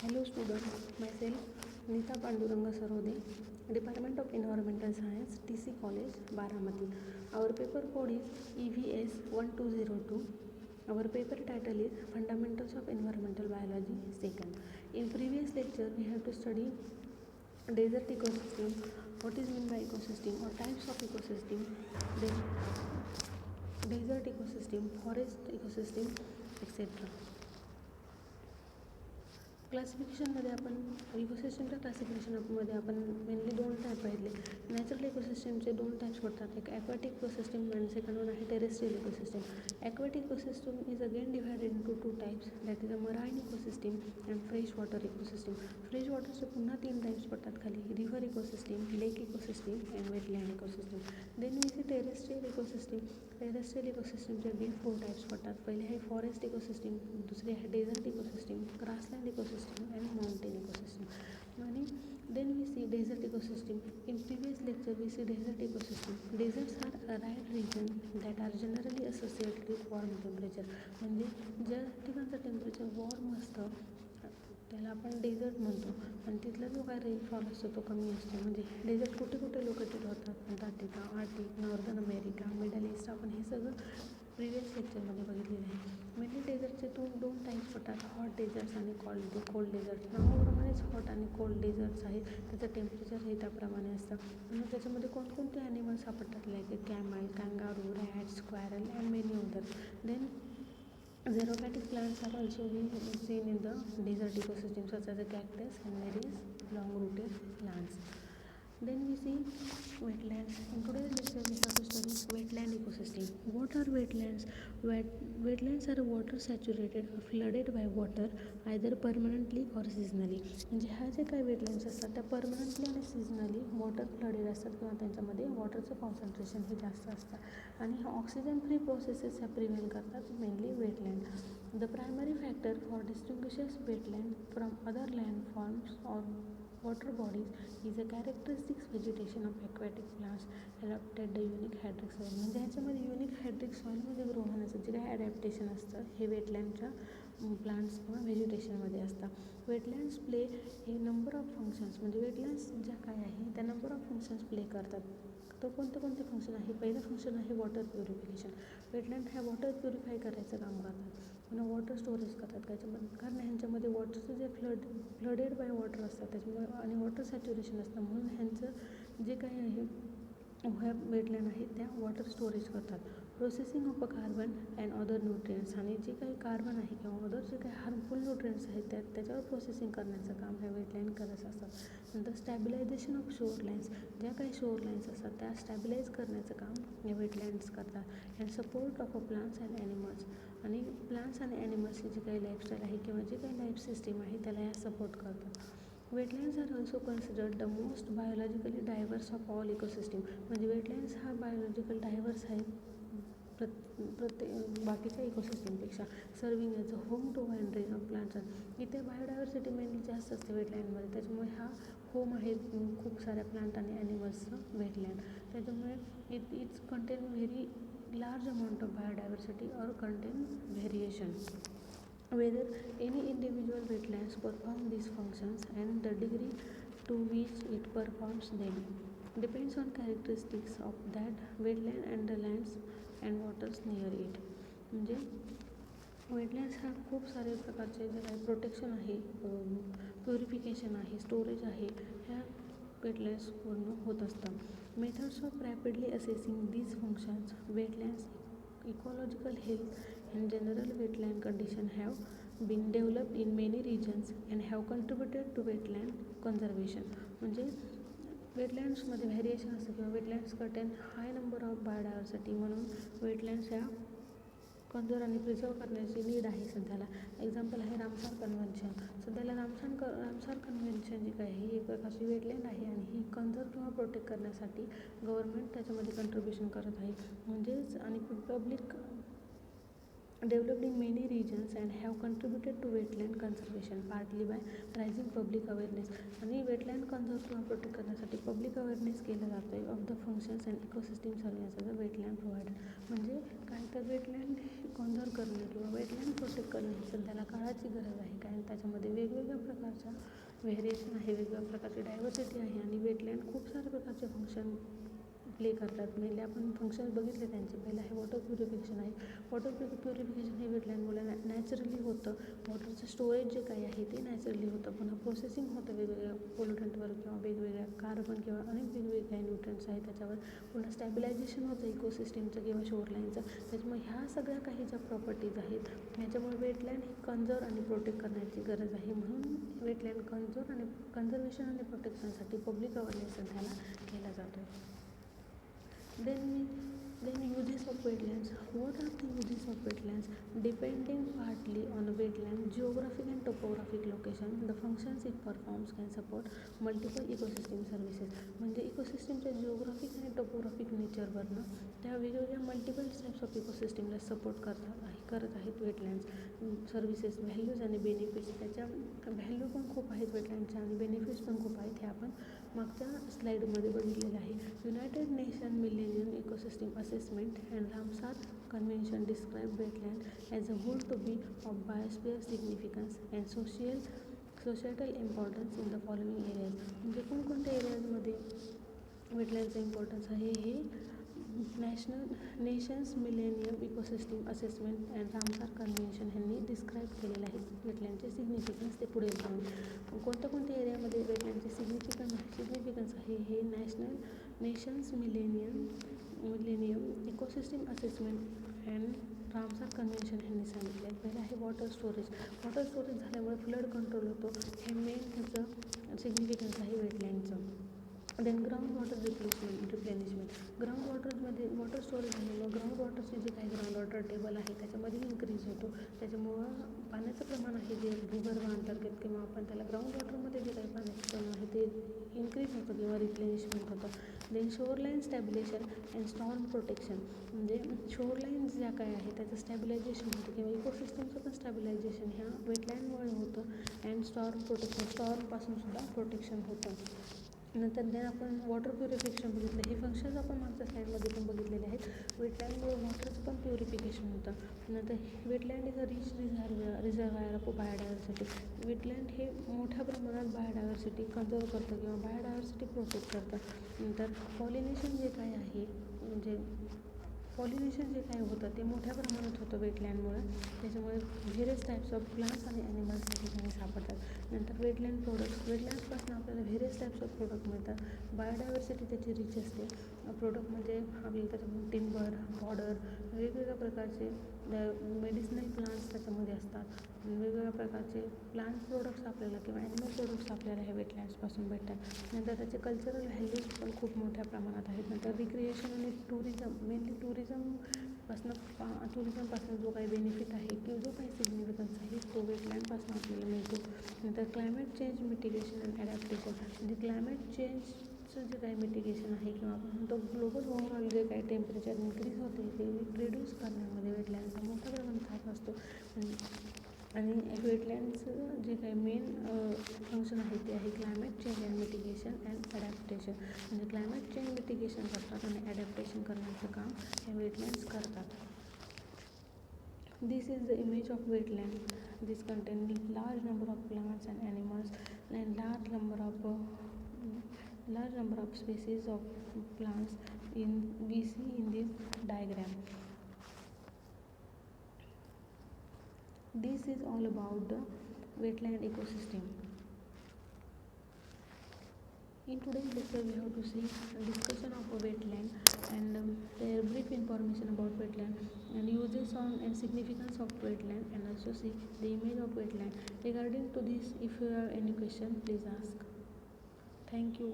Hello students, myself Nita Panduranga Sarode, Department of Environmental Science, TC College, Baramati. Our paper code is EVS 1202. Our paper title is Fundamentals of Environmental Biology, second. In previous lecture, we have to study desert ecosystem, what is meant by ecosystem or types of ecosystem, then desert ecosystem, forest ecosystem, etc. क्लासिफिकेशनमध्ये आपण इकोसिस्टमच्या क्लासिफिकेशनमध्ये आपण mainly दोन type पाहिले. Natural इकोसिस्टमचे दोन types पडतात, एक aquatic ecosystem आणि second one आहे terrestrial ecosystem. Aquatic ecosystem is again divided into two types, that is a marine ecosystem and fresh water ecosystem. Fresh वॉटरचे पुन्हा तीन टाईप्स पडतात खाली, river ecosystem, lake ecosystem and wetland ecosystem. Then we see terrestrial ecosystem. Terrestrial इकोसिस्टमचे again four types पडतात. पहिले आहे forest ecosystem, दुसरे आहे desert ecosystem, grassland ecosystem and mountain ecosystem. And then we see desert ecosystem. In previous lecture we see desert ecosystem. Deserts are arid region that are generally associated with warm temperature. म्हणजे ज्या ठिकाणचं temperature warm असतं त्याला आपण dessert म्हणतो आणि तिथला जो काय रेनफॉल असतो तो कमी असतो. म्हणजे डेझर्ट कुठे कुठे लोकेटेड होतात, Antarctica, Arctic, northern America, middle east, आपण हे सगळं प्रिव्हियस लेक्चरमध्ये बघितलेलं आहे. मेनली डेझर्टचे दोन टाईप्स पडतात, हॉट डेझर्ट्स आणि कोल्ड डेझर्ट्स. नावाप्रमाणेच हॉट आणि कोल्ड डेझर्ट्स आहेत, त्याचं टेम्परेचर हे त्याप्रमाणे असतं. आणि त्याच्यामध्ये कोणकोणते ॲनिमल्स सापडतात, like camel, kangaroo, rat, squirrel and many other. Then xerophatic plants are also seen in the desert ecosystem, such as a cactus and various long-rooted plants. Then we see wetlands. In today's lecture we have to study wetland ecosystem. What are wetlands? Wetlands are water saturated or flooded by water either permanently or seasonally. म्हणजे ह्या जे काही wetlands असतात त्या permanently आणि सीझनली water flooded असतात किंवा त्यांच्यामध्ये वॉटरचं कॉन्सन्ट्रेशन हे जास्त असतं आणि ह्या ऑक्सिजन फ्री प्रोसेसेस ह्या प्रिव्हेंट करतात mainly wetland. The primary factor for distinguishes wetland from other landforms or water bodies is a characteristics vegetation of aquatic plants adapted the unique hydric soil. म्हणजे ह्याच्यामध्ये unique हायड्रिक सॉईलमध्ये grow होण्याचं जे काही adaptation असतं हे वेटलँडच्या plants किंवा व्हेजिटेशनमध्ये असतं. वेटलँड्स प्ले हे नंबर ऑफ फंक्शन्स, म्हणजे वेटलँड्स ज्या काय आहे त्या नंबर ऑफ फंक्शन्स प्ले करतात. तर कोणते फंक्शन आहे, पहिलं फंक्शन आहे वॉटर प्युरिफिकेशन. वेटलँड ह्या वॉटर प्युरिफाय करायचं काम करतात, पुन्हा वॉटर स्टोरेज करतात. त्याच्यामध्ये कारण ह्यांच्यामध्ये वॉटरचं जे फ्लडेड बाय वॉटर असतात त्याच्यामुळे आणि वॉटर सॅच्युरेशन असतं, म्हणून ह्यांचं जे काही आहे ह्या वेटलँड आहेत त्या वॉटर स्टोरेज करतात. Processing of a carbon and other nutrients, आणि जे काही कार्बन आहे किंवा अदर जे काही हार्मफुल न्यूट्रियंट्स आहेत त्याच्यावर प्रोसेसिंग करण्याचं काम ह्या वेटलँड करत असतात. नंतर स्टॅबिलायझेशन ऑफ शोर लाईन्स, ज्या काही शोर लाईन्स असतात त्या स्टॅबिलाइज करण्याचं काम या वेटलँड्स करतात. And support of a plants and animals, आणि प्लांट्स आणि ॲनिमल्सची जी काही लाईफस्टाईल आहे किंवा जी काही लाईफ सिस्टीम आहे त्याला या सपोर्ट करतात. Wetlands are also considered the most biologically diverse of all ecosystem. म्हणजे वेटलँड्स हा बायोलॉजिकल डायव्हर्स आहे प्रत्येक बाकीच्या इकोसिस्टीमपेक्षा. Serving as a home to wide range of plants. इथे बायोडायव्हर्सिटी मेनली जास्त असते वेटलँडमध्ये, त्याच्यामुळे हा होम आहे खूप साऱ्या प्लांट आणि ॲनिमल्सचं वेटलँड. त्याच्यामुळे it's content very large amount of biodiversity or contain variation. Whether any individual wetlands perform these functions and the degree to which it performs them depends on characteristics of that wetland and the lands and waters near it. म्हणजे wetlands हा खूप सारे प्रकारचे जे काही protection आहे, purification आहे, storage आहे, ह्या वेटलँड्स पूर्ण होत असतात. Methods of rapidly assessing these functions, wetlands ecological health and general wetland condition have been developed in many regions and have contributed to wetland conservation. म्हणजे वेटलँड्समध्ये व्हेरिएशन असतं किंवा wetlands content high number of biodiversity, म्हणून wetlands ह्या conserve आणि preserve करण्याची need आहे सध्याला. Example आहे रामसार कन्व्हेन्शन. सध्याला रामसार कन्व्हेन्शन जी काय आहे ही एक प्रकारची वेटलँड आहे आणि ही कन्झर्व किंवा प्रोटेक्ट करण्यासाठी गव्हर्नमेंट त्याच्यामध्ये कंट्रीब्युशन करत आहे. म्हणजेच आणि public developed in many regions and have contributed to wetland conservation partly by raising public awareness. आणि वेटलँड कन्झर्व किंवा प्रोटेक्ट करण्यासाठी पब्लिक अवेअरनेस केलं जातं आहे of the functions and ecosystem service as a wetland provider. म्हणजे काय तर wetland conserve करणं किंवा वेटलँड प्रोटेक्ट करणं ही सध्याला काळाची गरज आहे, कारण त्याच्यामध्ये वेगवेगळ्या प्रकारचे व्हेरिएशन आहे, वेगवेगळ्या प्रकारची डायव्हर्सिटी आहे आणि वेटलँड खूप साऱ्या प्रकारचे फंक्शन प्ले करतात. पहिले आपण फंक्शन्स बघितले त्यांचे. पहिलं आहे वॉटर प्युरिफिकेशन आहे. वॉटर प्युरिफिकेशन हे वेटलँडमुळे नॅचरली होतं. वॉटरचं स्टोरेज जे काही आहे ते नॅचरली होतं. पुन्हा प्रोसेसिंग होतं वेगवेगळ्या पोल्युटंटवर किंवा वेगवेगळ्या कार्बन किंवा अनेक वेगवेगळे काही न्यूट्रंट्स आहेत त्याच्यावर. पुन्हा स्टॅबिलायझेशन होतं इकोसिस्टीमचं किंवा शोरलाईनचं. त्याच्यामुळे ह्या सगळ्या काही ज्या प्रॉपर्टीज आहेत ह्याच्यामुळे वेटलँड ही कन्झर्व आणि प्रोटेक्ट करण्याची गरज आहे. म्हणून वेटलँड कन्झर्वेशन आणि प्रोटेक्शनसाठी पब्लिक अवेअरनेस सध्याला केला जातो. Then uses of wetlands. What are the uses of wetlands? Depending partly on a wetland geographic and topographic location, the functions it performs can support multiple ecosystem services. म्हणजे इकोसिस्टीमच्या geographic आणि topographic नेचरवरनं त्या वेगवेगळ्या multiple types of इकोसिस्टीमला support करत आहेत wetlands. Services, values आणि benefits. त्याच्या value पण खूप आहेत वेटलँडच्या आणि बेनिफिट्स पण खूप आहेत. हे आपण मागच्या स्लाईडमध्ये बघितलेलं आहे. United nation millennium ecosystem assessment and Ramsar convention describe wetland as a whole to be of biosphere significance and societal importance in the following areas. म्हणजे कोणकोणत्या एरियाजमध्ये वेटलँडचं इम्पॉर्टन्स आहे हे nations millennium ecosystem assessment and Ramsar convention ह्यांनी describe केलेलं आहे. वेटलँडचे significance ते पुढे जाऊन कोणत्या एरियामध्ये वेटलँडचे सिग्निफिकन्स आहे हे nations millennium ecosystem assessment and Ramsar convention ह्यांनी सांगितले. पहिलं आहे वॉटर स्टोरेज. वॉटर स्टोरेज झाल्यामुळे फ्लड कंट्रोल होतो. हे मेन ह्याचं सिग्निफिकन्स आहे वेटलँडचं. Then ground water replenishment. Ground वॉटरमध्ये वॉटर स्टोरेज झाल्यामुळं ग्राउंड वॉटरचे जे काही ग्राउंड वॉटर टेबल आहे त्याच्यामध्ये इन्क्रीज होतो. त्याच्यामुळं पाण्याचं प्रमाण आहे जे भूगर्भ अंतर्गत किंवा आपण त्याला ग्राउंड वॉटरमध्ये जे काही पाण्याचं प्रमाण आहे ते इन्क्रीज होतं किंवा रिप्लेनिशमेंट होतं. Then shoreline stabilization and storm protection. म्हणजे शोरलाईन्स ज्या काय आहे त्याचं स्टॅबिलायझेशन होतं किंवा इकोसिस्टमचं पण स्टॅबिलायझेशन ह्या वेटलँडमुळे होतं. अँड स्टॉर्म प्रोटेक्शन, स्टॉर्मपासून सुद्धा प्रोटेक्शन होतं. नंतर देन आपण वॉटर प्युरिफिकेशन बघितलं. हे फंक्शन्स आपण मागच्या स्लाईडमध्ये पण बघितलेले आहेत. वेटलँडमुळे वॉटरचं पण प्युरिफिकेशन होतं. नंतर wetland is a rich reservoir of biodiversity. Wetland हे मोठ्या प्रमाणात बायोडायव्हर्सिटी कन्झर्व करतं किंवा बायोडायव्हर्सिटी प्रोटेक्ट करतं. नंतर पॉलिनेशन जे काय आहे म्हणजे पॉलिनेशन जे काय होतं ते मोठ्या प्रमाणात होतं वेटलँडमुळे. त्याच्यामुळे व्हेरियस टाईप्स ऑफ प्लांट्स आणि ॲनिमल्स त्या ठिकाणी सापडतात. नंतर वेटलँड प्रोडक्ट्स. वेटलँड्सपासून आपल्याला व्हेरियस टाईप्स ऑफ प्रोडक्ट मिळतात. बायोडायव्हर्सिटी त्याची रिच असते. प्रोडक्ट म्हणजे आपल्याला त्याच्यामध्ये टिंबर, फॉडर, वेगवेगळ्या प्रकारचे मेडिसिनल प्लांट्स त्याच्यामध्ये असतात. वेगवेगळ्या प्रकारचे प्लांट प्रोडक्ट्स आपल्याला किंवा ॲनिमल प्रोडक्ट्स आपल्याला हे वेटलँड्सपासून भेटतात. नंतर त्याचे कल्चरल व्हॅल्यूज पण खूप मोठ्या प्रमाणात आहेत. नंतर रिक्रिएशन आणि टुरिझम. मेनली टुरिझमपासून जो काही बेनिफिट आहे किंवा जो काही सिग्निफिकन्स आहे तो वेटलँडपासून आपल्याला मिळतो. नंतर climate change mitigation and adaptation. म्हणजे क्लायमेट चेंजचं जे काही मिटिगेशन आहे किंवा आपण म्हणतो ग्लोबल वॉर्मिंग जे काही टेम्परेचर इन्क्रीज होते ते रिड्यूस करण्यामध्ये वेटलँडचा मोठ्या प्रमाणात हात असतो. आणि वेटलँड्सचं जे काही मेन फंक्शन आहे ते आहे climate change and mitigation and adaptation. म्हणजे क्लायमेट चेंज मिटिगेशन करतात आणि ॲडॅप्टेशन करण्याचं काम हे वेटलँड्स करतात. This is the image of wetland. This contains large number of plants and animals and large number of species of plants we see in this diagram. This is all about the wetland ecosystem. In today's lecture we have to see a discussion of a wetland and their brief information about wetland and uses on and significance of wetland, and also see the image of wetland. Regarding to this, if you have any question please ask. Thank you.